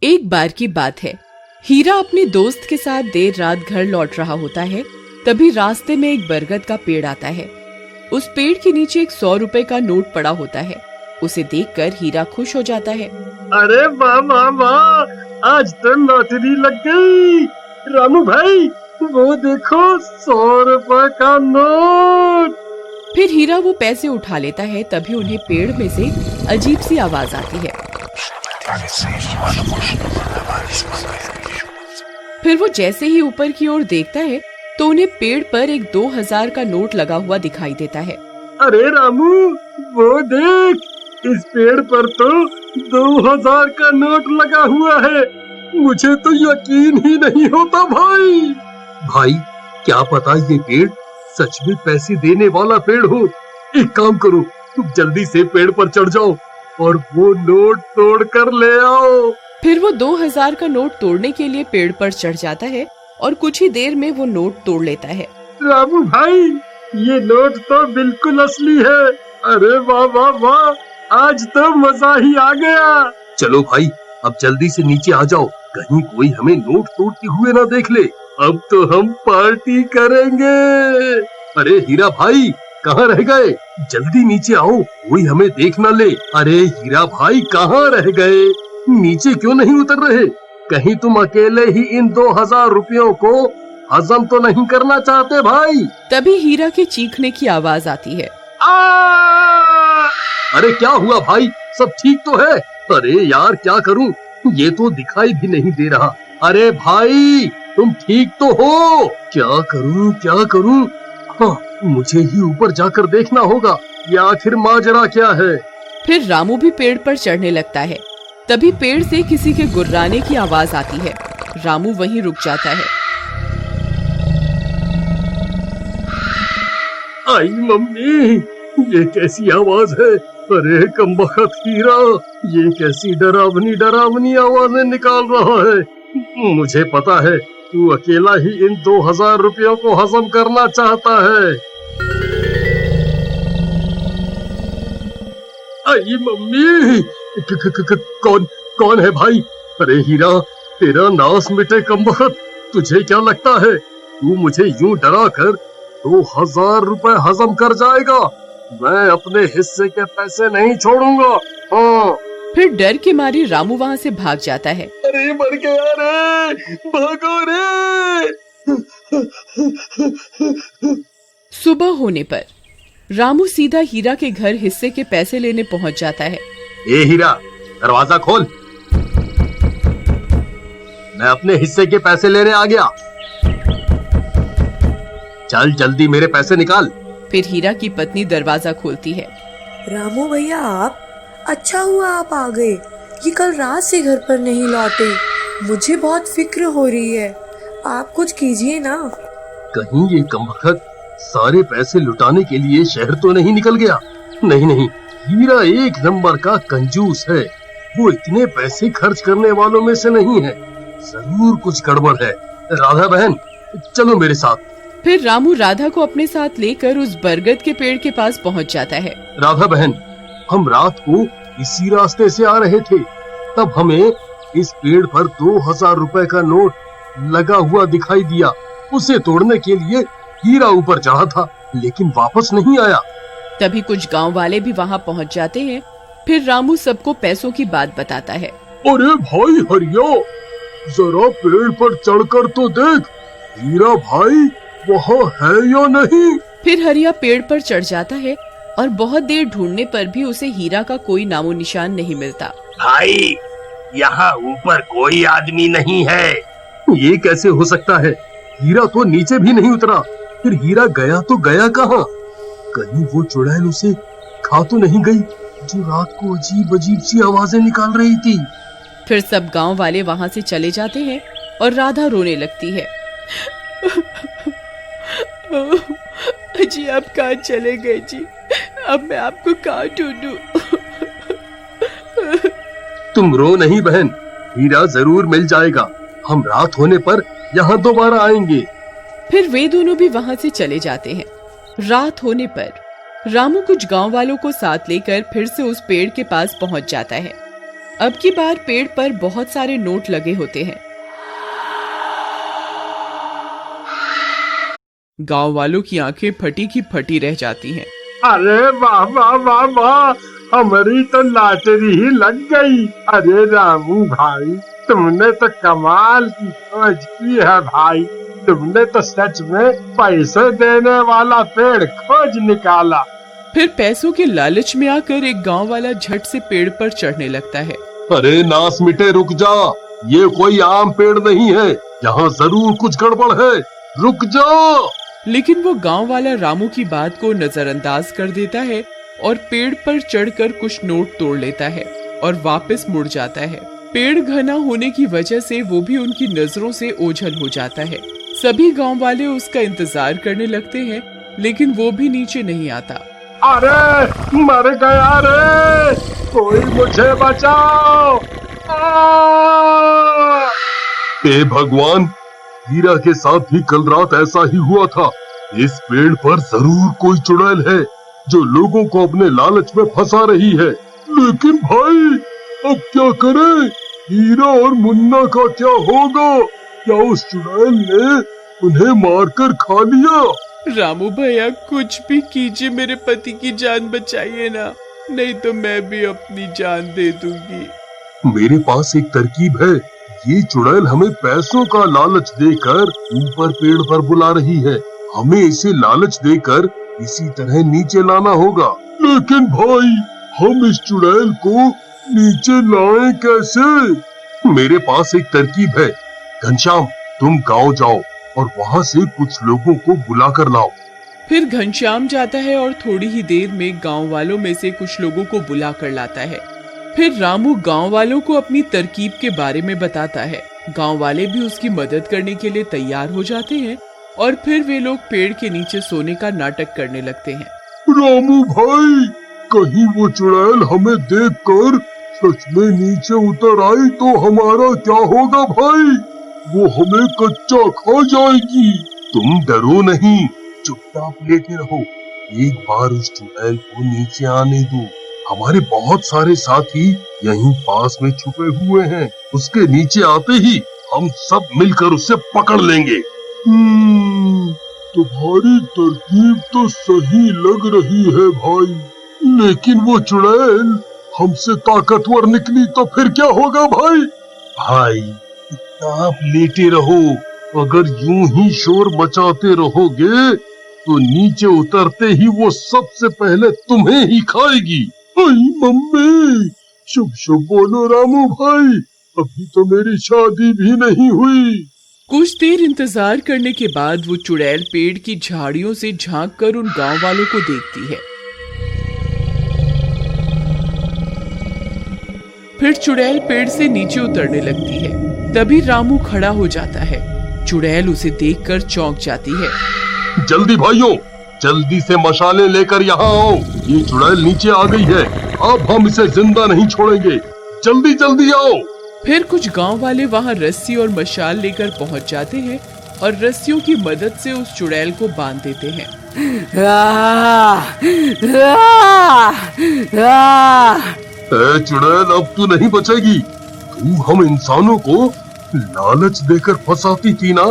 एक बार की बात है, हीरा अपने दोस्त के साथ देर रात घर लौट रहा होता है। तभी रास्ते में एक बरगद का पेड़ आता है। उस पेड़ के नीचे एक 100 रुपए का नोट पड़ा होता है। उसे देखकर हीरा खुश हो जाता है। अरे वाह वाह वाह, आज तो लॉटरी लग गई। रामू भाई, वो देखो 100 रुपए का नोट। फिर हीरा वो पैसे उठा लेता है। तभी उन्हें पेड़ में से अजीब सी आवाज आती है। फिर वो जैसे ही ऊपर की ओर देखता है तो उन्हें पेड़ पर एक 2000 का नोट लगा हुआ दिखाई देता है। अरे रामू, वो देख, इस पेड़ पर तो 2000 का नोट लगा हुआ है। मुझे तो यकीन ही नहीं होता भाई। भाई, क्या पता ये पेड़ सच में पैसे देने वाला पेड़ हो। एक काम करो, तुम जल्दी से पेड़ पर चढ़ जाओ और वो नोट तोड़ कर ले आओ। फिर वो 2000 का नोट तोड़ने के लिए पेड़ पर चढ़ जाता है और कुछ ही देर में वो नोट तोड़ लेता है। रामू भाई, ये नोट तो बिल्कुल असली है। अरे वाह वाह वाह, आज तो मजा ही आ गया। चलो भाई, अब जल्दी से नीचे आ जाओ, कहीं कोई हमें नोट तोड़ते हुए ना देख ले। अब तो हम पार्टी करेंगे। अरे हीरा भाई, कहाँ रह गए? जल्दी नीचे आओ, कोई हमें देख ना ले। अरे हीरा भाई, कहाँ रह गए? नीचे क्यों नहीं उतर रहे? कहीं तुम अकेले ही इन 2000 रुपयों को हजम तो नहीं करना चाहते भाई? तभी हीरा के चीखने की आवाज आती है। अरे क्या हुआ भाई, सब ठीक तो है? अरे यार, क्या करूं, ये तो दिखाई भी नहीं दे रहा। अरे भाई, तुम ठीक तो हो? क्या करूं? हाँ, मुझे ही ऊपर जाकर देखना होगा, या आखिर माजरा क्या है। फिर रामू भी पेड़ पर चढ़ने लगता है। तभी पेड़ से किसी के गुर्राने की आवाज आती है। रामू वहीं रुक जाता है। आई मम्मी, ये कैसी आवाज है? अरे कमबख्त हीरा, ये कैसी डरावनी आवाजें निकाल रहा है। मुझे पता है, तू अकेला ही इन 2000 रुपयों को हजम करना चाहता है। आई मम्मी, कौन है भाई? अरे हीरा, तेरा नाश मिटे कमबख्त। तुझे क्या लगता है तू मुझे यूं डरा कर 2000 रुपए हजम कर जाएगा? मैं अपने हिस्से के पैसे नहीं छोड़ूंगा। हाँ। फिर डर के मारे रामू वहाँ से भाग जाता है। अरे मर गया रे, भागो रे। सुबह होने पर रामू सीधा हीरा के घर हिस्से के पैसे लेने पहुँच जाता है। ए हीरा, दरवाजा खोल, मैं अपने हिस्से के पैसे लेने आ गया। चल जल्दी मेरे पैसे निकाल। फिर हीरा की पत्नी दरवाजा खोलती है। रामू भैया, आप, अच्छा हुआ आप आ गए। ये कल रात से घर पर नहीं लौटे, मुझे बहुत फिक्र हो रही है। आप कुछ कीजिए ना। कहीं ये कमबख्त सारे पैसे लुटाने के लिए शहर तो नहीं निकल गया? नहीं, हीरा एक नंबर का कंजूस है। वो इतने पैसे खर्च करने वालों में से नहीं है। जरूर कुछ गड़बड़ है। राधा बहन, चलो मेरे साथ। फिर रामू राधा को अपने साथ लेकर उस बरगद के पेड़ के पास पहुंच जाता है। राधा बहन, हम रात को इसी रास्ते से आ रहे थे, तब हमें इस पेड़ पर 2000 रुपए का नोट लगा हुआ दिखाई दिया। उसे तोड़ने के लिए हीरा ऊपर चढ़ा था, लेकिन वापस नहीं आया। तभी कुछ गांव वाले भी वहां पहुंच जाते हैं। फिर रामू सबको पैसों की बात बताता है। अरे भाई हरिया, जरा पेड़ पर चढ़कर तो देख, हीरा भाई वहाँ है या नहीं? फिर हरिया पेड़ पर चढ़ जाता है और बहुत देर ढूंढने पर भी उसे हीरा का कोई नामो निशान नहीं मिलता। भाई, यहाँ ऊपर कोई आदमी नहीं है। ये कैसे हो सकता है? हीरा तो नीचे भी नहीं उतरा। फिर हीरा गया तो गया कहाँ? कहीं वो चुड़ैल उसे खा तो नहीं गई, जो रात को अजीब सी आवाजें निकाल रही थी? फिर सब गांव वाले वहाँ से चले जाते हैं और राधा रोने लगती है। जी, आप कहाँ चले गए जी? अब मैं आपको कहाँ ढूंढूं? तुम रो नहीं बहन, हीरा जरूर मिल जाएगा। हम रात होने पर यहाँ दोबारा आएंगे। फिर वे दोनों भी वहाँ से चले जाते हैं। रात होने पर रामू कुछ गांव वालों को साथ लेकर फिर से उस पेड़ के पास पहुँच जाता है। अब की बार पेड़ पर बहुत सारे नोट लगे होते हैं। गांव वालों की आंखें फटी की फटी रह जाती हैं। अरे वाह वाह वाह वाह, हमारी तो लॉटरी ही लग गई। अरे रामू भाई, तुमने तो कमाल की खोज की है भाई। तुमने तो सच में पैसे देने वाला पेड़ खोज निकाला। फिर पैसों के लालच में आकर एक गांव वाला झट से पेड़ पर चढ़ने लगता है। अरे नास मिटे, रुक जा, ये कोई आम पेड़ नहीं है, यहाँ जरूर कुछ गड़बड़ है, रुक जा। लेकिन वो गांव वाला रामू की बात को नजरअंदाज कर देता है और पेड़ पर चढ़कर कुछ नोट तोड़ लेता है और वापस मुड़ जाता है। पेड़ घना होने की वजह से वो भी उनकी नजरों से ओझल हो जाता है। सभी गांव वाले उसका इंतजार करने लगते हैं, लेकिन वो भी नीचे नहीं आता। अरे मर गया रे, कोई मुझे बचाओ। हे भगवान, हीरा के साथ भी कल रात ऐसा ही हुआ था। इस पेड़ पर जरूर कोई चुड़ैल है जो लोगों को अपने लालच में फंसा रही है। लेकिन भाई, अब क्या करें? हीरा और मुन्ना का क्या होगा? क्या उस चुड़ैल ने उन्हें मारकर खा लिया? रामू भैया, कुछ भी कीजिए, मेरे पति की जान बचाइए ना, नहीं तो मैं भी अपनी जान दे दूंगी। मेरे पास एक तरकीब है। ये चुड़ैल हमें पैसों का लालच देकर ऊपर पेड़ पर बुला रही है। हमें इसे लालच देकर इसी तरह नीचे लाना होगा। लेकिन भाई, हम इस चुड़ैल को नीचे लाएं कैसे? मेरे पास एक तरकीब है। घनश्याम, तुम गांव जाओ और वहाँ से कुछ लोगों को बुला कर लाओ। फिर घनश्याम जाता है और थोड़ी ही देर में गांव वालों में से कुछ लोगों को बुला कर लाता है। फिर रामू गांव वालों को अपनी तरकीब के बारे में बताता है। गांव वाले भी उसकी मदद करने के लिए तैयार हो जाते हैं और फिर वे लोग पेड़ के नीचे सोने का नाटक करने लगते हैं। रामू भाई, कहीं वो चुड़ैल हमें देखकर सच में नीचे उतर आई तो हमारा क्या होगा भाई? वो हमें कच्चा खा जाएगी। तुम डरो नहीं, चुपचाप लेटे रहो। एक बार उस चुड़ैल को नीचे आने दो। हमारे बहुत सारे साथी यहीं पास में छुपे हुए हैं। उसके नीचे आते ही हम सब मिलकर उसे पकड़ लेंगे। तुम्हारी तरकीब तो सही लग रही है भाई, लेकिन वो चुड़ैल हमसे ताकतवर निकली तो फिर क्या होगा भाई? भाई, आप लेटे रहो। अगर यूं ही शोर मचाते रहोगे तो नीचे उतरते ही वो सबसे पहले तुम्हें ही खाएगी। मम्मी, शुभ शुभ बोलो रामू भाई, अभी तो मेरी शादी भी नहीं हुई। कुछ देर इंतजार करने के बाद वो चुड़ैल पेड़ की झाड़ियों से झांककर उन गांव वालों को देखती है। फिर चुड़ैल पेड़ से नीचे उतरने लगती है। तभी रामू खड़ा हो जाता है। चुड़ैल उसे देखकर चौंक जाती है। जल्दी भाइयों, जल्दी से मशाले लेकर यहाँ आओ। ये चुड़ैल नीचे आ गई है, अब हम इसे जिंदा नहीं छोड़ेंगे। जल्दी जल्दी आओ। फिर कुछ गांव वाले वहाँ रस्सी और मशाल लेकर पहुँच जाते हैं और रस्सियों की मदद से उस चुड़ैल को बांध देते हैं। चुड़ैल, अब तू नहीं बचेगी। तू हम इंसानों को लालच देकर फंसाती थी ना।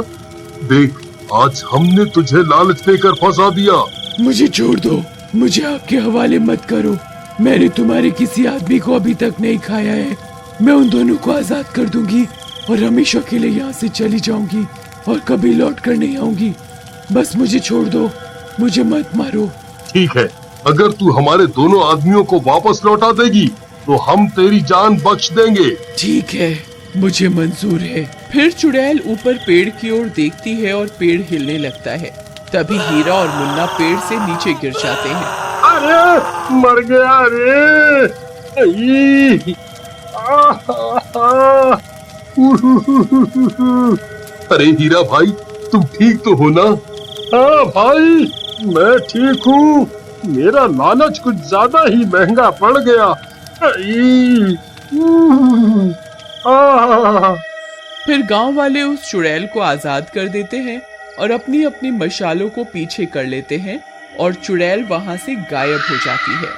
देख, आज हमने तुझे लालच देकर फंसा दिया। मुझे छोड़ दो, मुझे आपके हवाले मत करो। मैंने तुम्हारे किसी आदमी को अभी तक नहीं खाया है। मैं उन दोनों को आजाद कर दूंगी और हमेशा के लिए यहाँ से चली जाऊंगी और कभी लौट कर नहीं आऊंगी। बस मुझे छोड़ दो, मुझे मत मारो। ठीक है, अगर तू हमारे दोनों आदमियों को वापस लौटा देगी तो हम तेरी जान बख्श देंगे। ठीक है, मुझे मंजूर है। फिर चुड़ैल ऊपर पेड़ की ओर देखती है और पेड़ हिलने लगता है। तभी हीरा और मुन्ना पेड़ से नीचे गिर जाते हैं। अरे मर गया रे। अरे हीरा भाई, तुम ठीक तो हो ना? हाँ भाई, मैं ठीक हूँ। मेरा लालच कुछ ज्यादा ही महंगा पड़ गया। फिर गांव वाले उस चुड़ैल को आजाद कर देते हैं और अपनी अपनी मशालों को पीछे कर लेते हैं और चुड़ैल वहां से गायब हो जाती है।